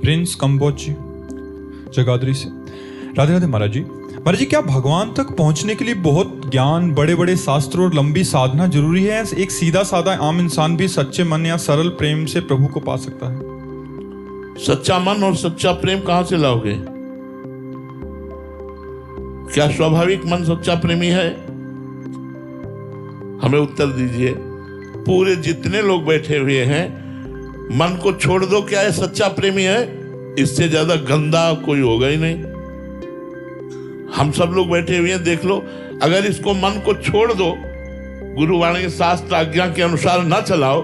Prince Kamboj जी जगाधरी से। राधे राधे महाराज जी। महाराज जी, क्या भगवान तक पहुंचने के लिए बहुत ज्ञान, बड़े बड़े शास्त्र और लंबी साधना जरूरी है? एक सीधा साधा आम इंसान भी सच्चे मन या सरल प्रेम से प्रभु को पा सकता है? सच्चा मन और सच्चा प्रेम कहां से लाओगे? क्या स्वाभाविक मन सच्चा प्रेमी है? हमें उत्तर दीजिए। पूरे जितने लोग बैठे हुए हैं, मन को छोड़ दो, क्या है सच्चा प्रेमी है? इससे ज्यादा गंदा कोई होगा ही नहीं। हम सब लोग बैठे हुए हैं, देख लो, अगर इसको मन को छोड़ दो, गुरुवाणी शास्त्र आज्ञा के अनुसार ना चलाओ,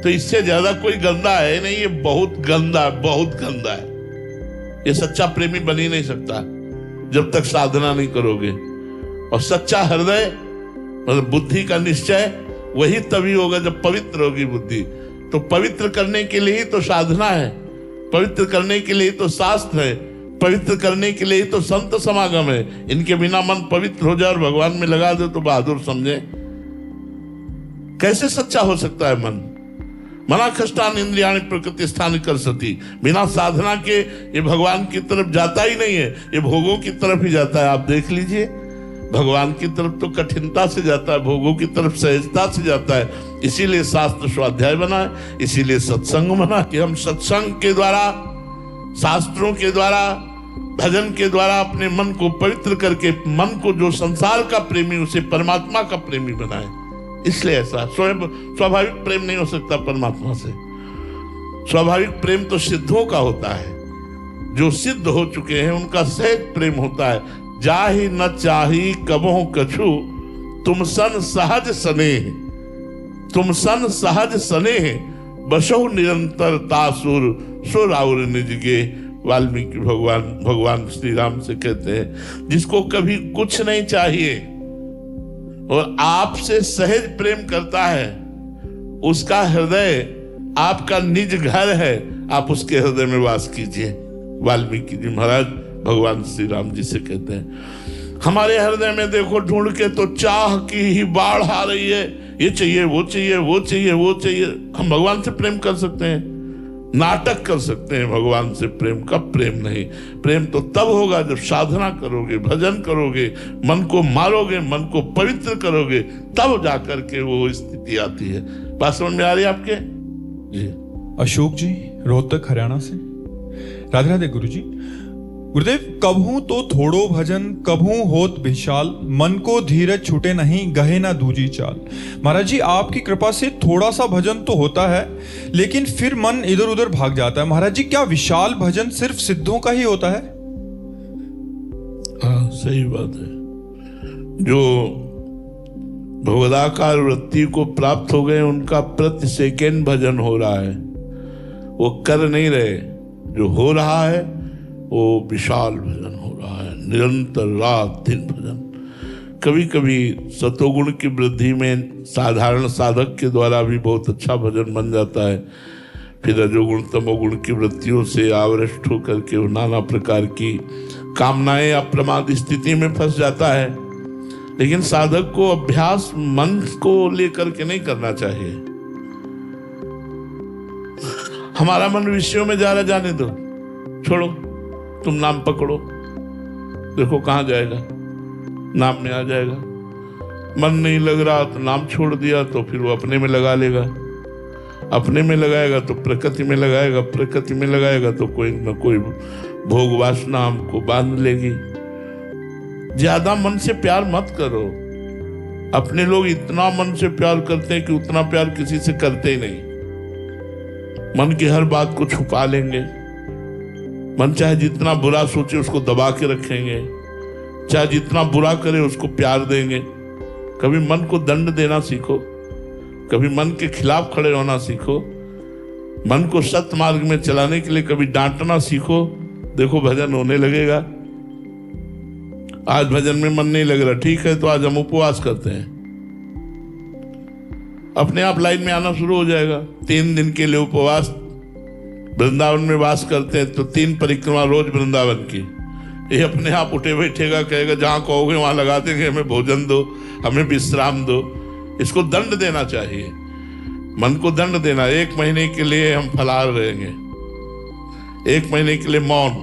तो इससे ज्यादा कोई गंदा है नहीं। ये बहुत गंदा, बहुत गंदा है। ये सच्चा प्रेमी बन ही नहीं सकता जब तक साधना नहीं करोगे। और सच्चा हृदय मतलब बुद्धि का निश्चय वही तभी होगा जब पवित्र होगी बुद्धि। तो पवित्र करने के लिए ही तो साधना है, पवित्र करने के लिए तो शास्त्र है, पवित्र करने के लिए तो संत समागम है। इनके बिना मन पवित्र हो जाए और भगवान में लगा दे तो बहादुर समझे। कैसे सच्चा हो सकता है मन? मना कष्टान इंद्रियाणि प्रकृति स्थान कर सती। बिना साधना के ये भगवान की तरफ जाता ही नहीं है, ये भोगों की तरफ ही जाता है। आप देख लीजिए, भगवान की तरफ तो कठिनता से जाता है, भोगों की तरफ सहजता से जाता है। इसीलिए शास्त्र स्वाध्याय बना है, इसीलिए सत्संग बना कि हम सत्संग के द्वारा, शास्त्रों के द्वारा, भजन के द्वारा अपने मन को पवित्र करके मन को जो संसार का प्रेमी उसे परमात्मा का प्रेमी बनाए। इसलिए ऐसा स्वाभाविक प्रेम नहीं हो सकता परमात्मा से। स्वाभाविक प्रेम तो सिद्धों का होता है, जो सिद्ध हो चुके हैं उनका सहज प्रेम होता है। जाहि न चाही कबहु कछु, तुम सन सहज स्नेह, तुम सन सहज स्नेह, बसहु निरंतर तासुर सुर और निजगे। वाल्मीकि भगवान श्री राम से कहते हैं, जिसको कभी कुछ नहीं चाहिए और आपसे सहज प्रेम करता है, उसका हृदय आपका निज घर है, आप उसके हृदय में वास कीजिए। वाल्मीकि जी महाराज भगवान श्री राम जी से कहते हैं, हमारे हृदय में देखो ढूंढ के तो चाह की ही बाढ़ आ रही है, ये चाहिए, वो चाहिए, वो चाहिए, वो चाहिए। हम भगवान से प्रेम कर सकते हैं? नाटक कर सकते हैं भगवान से प्रेम का? प्रेम नहीं। प्रेम तो तब होगा जब साधना करोगे, भजन करोगे, मन को मारोगे, मन को पवित्र करोगे, तब जाकर के वो स्थिति आती है। बात समझ में आ रही है आपके? जी। अशोक जी रोहतक हरियाणा से। राधे राधे गुरु जी। गुरुदेव, कभू तो थोड़ो भजन कभू होत विशाल, मन को धीरज छूटे नहीं गहे ना दूजी चाल। महाराज जी, आपकी कृपा से थोड़ा सा भजन तो होता है, लेकिन फिर मन इधर उधर भाग जाता है। महाराज जी, क्या विशाल भजन सिर्फ सिद्धों का ही होता है? हाँ, सही बात है। जो भगवदाकार वृत्ति को प्राप्त हो गए, उनका प्रति सेकेंड भजन हो रहा है, वो कर नहीं रहे। जो हो रहा है वो विशाल भजन हो रहा है, निरंतर रात दिन भजन। कभी कभी सतोगुण की वृद्धि में साधारण साधक के द्वारा भी बहुत अच्छा भजन बन जाता है। फिर रजोगुण तमोगुण की वृत्तियों से आवृष्ट होकर के वो नाना प्रकार की कामनाएं अप्रमाद स्थिति में फंस जाता है। लेकिन साधक को अभ्यास मन को लेकर के नहीं करना चाहिए। हमारा मन विषयों में जा रहा, जाने दो, छोड़ो, तुम नाम पकड़ो, देखो कहां जाएगा, नाम में आ जाएगा। मन नहीं लग रहा तो नाम छोड़ दिया तो फिर वो अपने में लगा लेगा, अपने में लगाएगा तो प्रकृति में लगाएगा, प्रकृति में लगाएगा तो कोई ना कोई भोग वासना हमको बांध लेगी। ज्यादा मन से प्यार मत करो। अपने लोग इतना मन से प्यार करते हैं कि उतना प्यार किसी से करते ही नहीं। मन की हर बात को छुपा लेंगे। मन चाहे जितना बुरा सोचे उसको दबा के रखेंगे, चाहे जितना बुरा करे उसको प्यार देंगे। कभी मन को दंड देना सीखो, कभी मन के खिलाफ खड़े होना सीखो, मन को सत्य मार्ग में चलाने के लिए कभी डांटना सीखो। देखो भजन होने लगेगा। आज भजन में मन नहीं लग रहा, ठीक है, तो आज हम उपवास करते हैं, अपने आप लाइन में आना शुरू हो जाएगा। 3 दिन के लिए उपवास, वृंदावन में वास करते हैं तो 3 परिक्रमा रोज वृंदावन की। ये अपने आप उठे बैठेगा, कहेगा जहां कहोगे वहां लगा देंगे, हमें भोजन दो, हमें विश्राम दो। इसको दंड देना चाहिए, मन को दंड देना। 1 महीने के लिए हम फलाहार रहेंगे, 1 महीने के लिए मौन,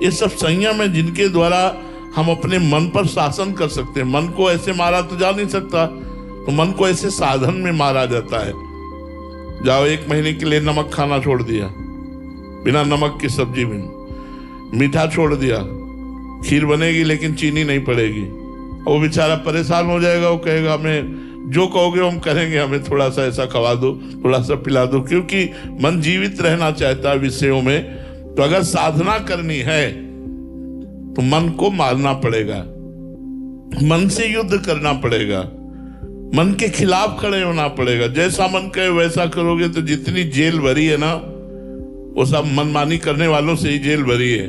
ये सब संयम है जिनके द्वारा हम अपने मन पर शासन कर सकते हैं। मन को ऐसे मारा तो जा नहीं सकता, तो मन को ऐसे साधन में मारा जाता है। जाओ 1 महीने के लिए नमक खाना छोड़ दिया, बिना नमक की सब्जी में, मीठा छोड़ दिया, खीर बनेगी लेकिन चीनी नहीं पड़ेगी। वो बेचारा परेशान हो जाएगा, वो कहेगा हमें जो कहोगे हम करेंगे, हमें थोड़ा सा ऐसा खवा दो, थोड़ा सा पिला दो, क्योंकि मन जीवित रहना चाहता है विषयों में। तो अगर साधना करनी है तो मन को मारना पड़ेगा, मन से युद्ध करना पड़ेगा, मन के खिलाफ खड़े होना पड़ेगा। जैसा मन कहे वैसा करोगे तो जितनी जेल भरी है ना, वो सब मनमानी करने वालों से ही जेल भरी है।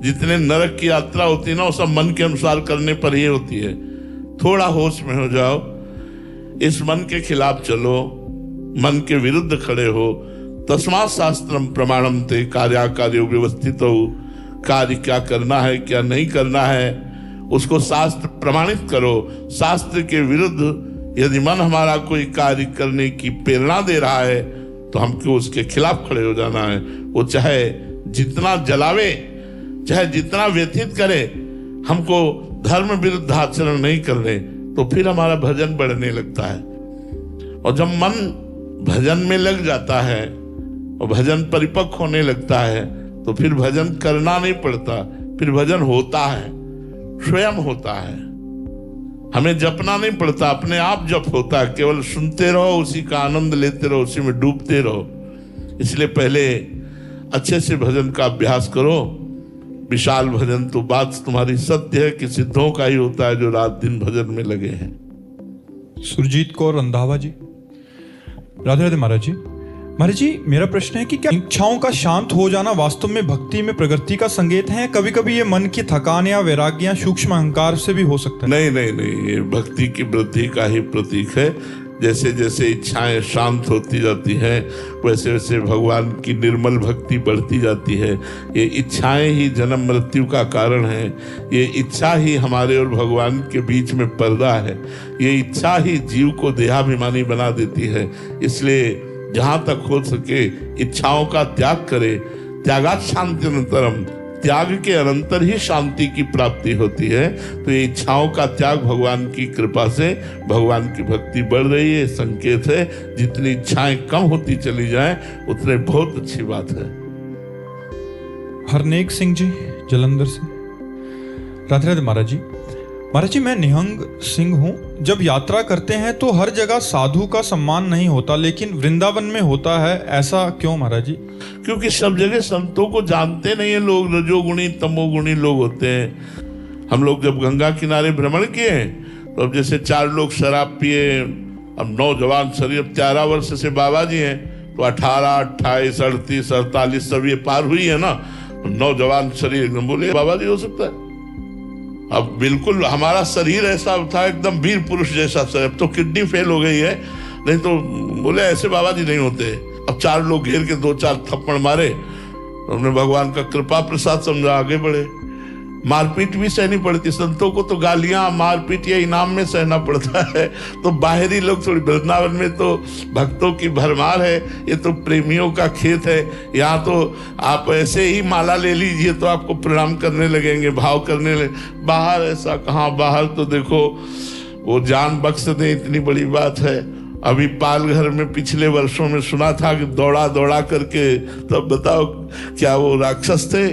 जितने नरक की यात्रा होती है ना, वो सब मन के अनुसार करने पर ही होती है। थोड़ा होश में हो जाओ, इस मन के खिलाफ चलो, मन के विरुद्ध खड़े हो। तस्मात् शास्त्रम प्रमाणम ते कार्याकार्यो व्यवस्थित हो। कार्य क्या करना है क्या नहीं करना है उसको शास्त्र प्रमाणित करो। शास्त्र के विरुद्ध यदि मन हमारा कोई कार्य करने की प्रेरणा दे रहा है तो हमको उसके खिलाफ खड़े हो जाना है। वो चाहे जितना जलावे, चाहे जितना व्यथित करे, हमको धर्म विरुद्ध आचरण नहीं करने, तो फिर हमारा भजन बढ़ने लगता है। और जब मन भजन में लग जाता है और भजन परिपक्व होने लगता है तो फिर भजन करना नहीं पड़ता, फिर भजन होता है, स्वयं होता है। हमें जपना नहीं पड़ता, अपने आप जप होता है। केवल सुनते रहो, उसी का आनंद लेते रहो, उसी में डूबते रहो। इसलिए पहले अच्छे से भजन का अभ्यास करो। विशाल भजन तो बात तुम्हारी सत्य है कि सिद्धों का ही होता है जो रात दिन भजन में लगे हैं। सुरजीत कौर रंधावा जी, राधे राधे महाराज जी। महाराज जी, मेरा प्रश्न है कि क्या इच्छाओं का शांत हो जाना वास्तव में भक्ति में प्रगति का संकेत है? कभी कभी ये मन की थकान या वैराग्य या सूक्ष्म अहंकार से भी हो सकता है। नहीं नहीं नहीं, ये भक्ति की वृद्धि का ही प्रतीक है। जैसे जैसे इच्छाएं शांत होती जाती हैं वैसे वैसे भगवान की निर्मल भक्ति बढ़ती जाती है। ये इच्छाएं ही जन्म मृत्यु का कारण है। ये इच्छा ही हमारे और भगवान के बीच में पर्दा है। ये इच्छा ही जीव को देहाभिमानी बना देती है। इसलिए जहाँ तक हो सके इच्छाओं का त्याग करे। त्यागात् शान्त्यनन्तरम्, त्याग के अनंतर ही शांति की प्राप्ति होती है। तो ये इच्छाओं का त्याग भगवान की कृपा से भगवान की भक्ति बढ़ रही है, संकेत है। जितनी इच्छाएं कम होती चली जाएं उतने बहुत अच्छी बात है। हरनेक सिंह जी जलंधर से, राधे राधे महाराज जी। महाराज जी, मैं निहंग सिंह हूँ। जब यात्रा करते हैं तो हर जगह साधु का सम्मान नहीं होता, लेकिन वृंदावन में होता है, ऐसा क्यों महाराज जी? क्योंकि सब जगह संतों को जानते नहीं है लोग। रजोगुणी तमोगुणी लोग होते हैं। हम लोग जब गंगा किनारे भ्रमण किए तो अब जैसे 4 लोग शराब पिए, अब नौजवान शरीर, अब 13 वर्ष से बाबा जी हैं तो 18, 28, 38, 48 सब ये पार हुई है ना। नौजवान शरीर एकदम बोले बाबा जी हो सकता है। अब बिल्कुल हमारा शरीर ऐसा था एकदम वीर पुरुष जैसा शरीर। अब तो किडनी फेल हो गई है, नहीं तो बोले ऐसे बाबा जी नहीं होते। अब 4 लोग घेर के 2-4 थप्पड़ मारे, हमने भगवान का कृपा प्रसाद समझा, आगे बढ़े। मारपीट भी सहनी पड़ती, संतों को तो गालियां मारपीट या इनाम में सहना पड़ता है। तो बाहरी लोग थोड़ी, वृंदावन में तो भक्तों की भरमार है, ये तो प्रेमियों का खेत है। यहाँ तो आप ऐसे ही माला ले लीजिए तो आपको प्रणाम करने लगेंगे, भाव करने लगे। बाहर ऐसा कहाँ, बाहर तो देखो वो जान बख्श दे, इतनी बड़ी बात है। अभी पालघर में पिछले वर्षों में सुना था कि दौड़ा दौड़ा करके, तब बताओ क्या वो राक्षस थे,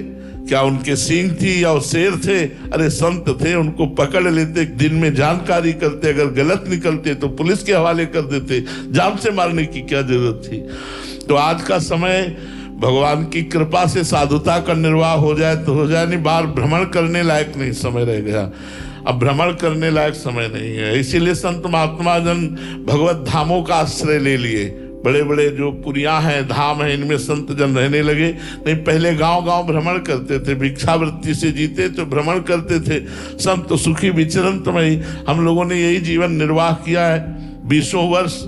क्या उनके सींग थी या वो शेर थे? अरे संत थे, उनको पकड़ लेते, दिन में जानकारी करते, अगर गलत निकलते तो पुलिस के हवाले कर देते। जान से मारने की क्या जरूरत थी? तो आज का समय भगवान की कृपा से साधुता का निर्वाह हो जाए तो हो जाए, नहीं बाहर भ्रमण करने लायक नहीं समय रह गया। अब भ्रमण करने लायक समय नहीं है। इसीलिए संत महात्मा जन भगवत धामों का आश्रय ले लिए। बड़े बड़े जो पुरियां हैं, धाम हैं, इनमें संत जन रहने लगे। नहीं पहले गांव गांव भ्रमण करते थे, भिक्षावृत्ति से जीते तो भ्रमण करते थे। संत सुखी विचरंतमयी, हम लोगों ने यही जीवन निर्वाह किया है। 20 वर्ष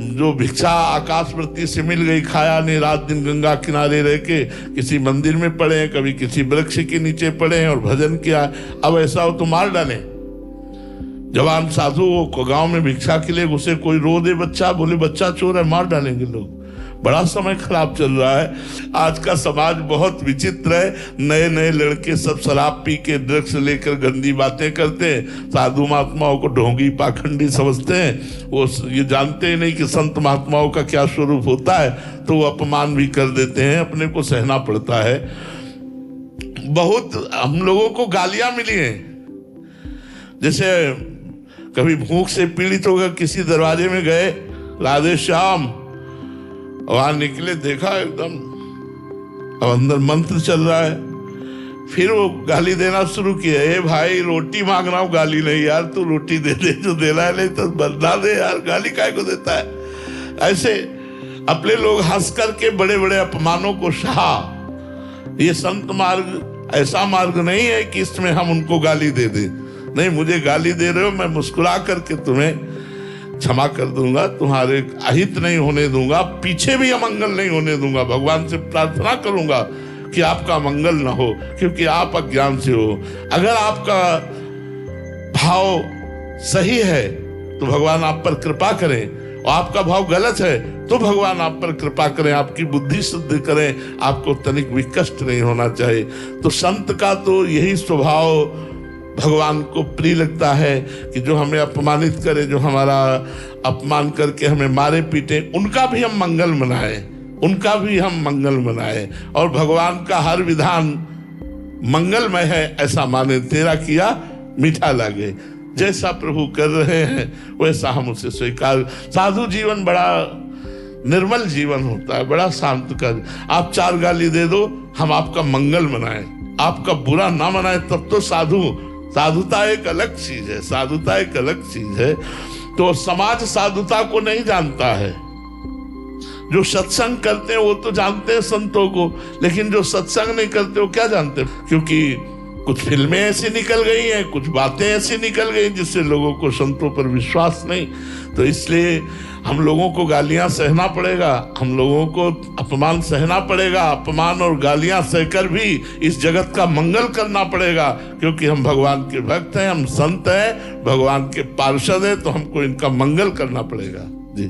जो भिक्षा आकाशवृत्ति से मिल गई, खाया नहीं, रात दिन गंगा किनारे रह के किसी मंदिर में पड़े हैं, कभी किसी वृक्ष के नीचे पड़े हैं और भजन किया। अब ऐसा हो तो मार डालें। जवान साधु वो गांव में भिक्षा के लिए घुसे, कोई रो दे बच्चा, बोले बच्चा चोर है, मार डालेंगे लोग। बड़ा समय खराब चल रहा है। आज का समाज बहुत विचित्र है। नए नए लड़के सब शराब पी के ड्रग्स लेकर गंदी बातें करते हैं, साधु महात्माओं को ढोंगी पाखंडी समझते हैं। वो ये जानते ही नहीं कि संत महात्माओं का क्या स्वरूप होता है, तो वो अपमान भी कर देते हैं, अपने को सहना पड़ता है। बहुत हम लोगों को गालियां मिली हैं। जैसे कभी भूख से पीड़ित होकर किसी दरवाजे में गए, राधे श्याम, वहां निकले, देखा एकदम अब अंदर मंत्र चल रहा है। फिर वो गाली देना शुरू किया, ए भाई रोटी मांग रहा हूं, गाली नहीं यार, तू रोटी दे दे, जो देना है नहीं तो बदला दे यार, गाली काहे को देता है। ऐसे अपने लोग हंस करके बड़े बड़े अपमानों को सहा। ये संत मार्ग ऐसा मार्ग नहीं है कि इसमें हम उनको गाली दे दे। नहीं, मुझे गाली दे रहे हो, मैं मुस्कुरा करके तुम्हें क्षमा कर दूंगा, तुम्हारे अहित नहीं होने दूंगा, पीछे भी अमंगल नहीं होने दूंगा। भगवान से प्रार्थना करूंगा कि आपका मंगल ना हो, क्योंकि आप अज्ञान से हो। अगर आपका भाव सही है तो भगवान आप पर कृपा करें, और आपका भाव गलत है तो भगवान आप पर कृपा करें, आपकी बुद्धि शुद्ध करें, आपको तनिक भी कष्ट नहीं होना चाहिए। तो संत का तो यही स्वभाव भगवान को प्रिय लगता है कि जो हमें अपमानित करे, जो हमारा अपमान करके हमें मारे पीटे, उनका भी हम मंगल मनाएं, उनका भी हम मंगल मनाएं। और भगवान का हर विधान मंगलमय है ऐसा माने, तेरा किया मीठा लगे। जैसा प्रभु कर रहे हैं वैसा हम उसे स्वीकार। साधु जीवन बड़ा निर्मल जीवन होता है, बड़ा शांत कर। आप 4 गाली दे दो, हम आपका मंगल मनाएं, आपका बुरा ना मनाएं, तब तो साधुता एक अलग चीज है, साधुता एक अलग चीज है। तो समाज साधुता को नहीं जानता है। जो सत्संग करते हैं वो तो जानते हैं संतों को, लेकिन जो सत्संग नहीं करते वो क्या जानते, क्योंकि कुछ फिल्में ऐसी निकल गई हैं, कुछ बातें ऐसी निकल गई जिससे लोगों को संतों पर विश्वास नहीं। तो इसलिए हम लोगों को गालियां सहना पड़ेगा, हम लोगों को अपमान सहना पड़ेगा। अपमान और गालियां सहकर भी इस जगत का मंगल करना पड़ेगा, क्योंकि हम भगवान के भक्त हैं, हम संत हैं, भगवान के पार्षद हैं, तो हमको इनका मंगल करना पड़ेगा। जी।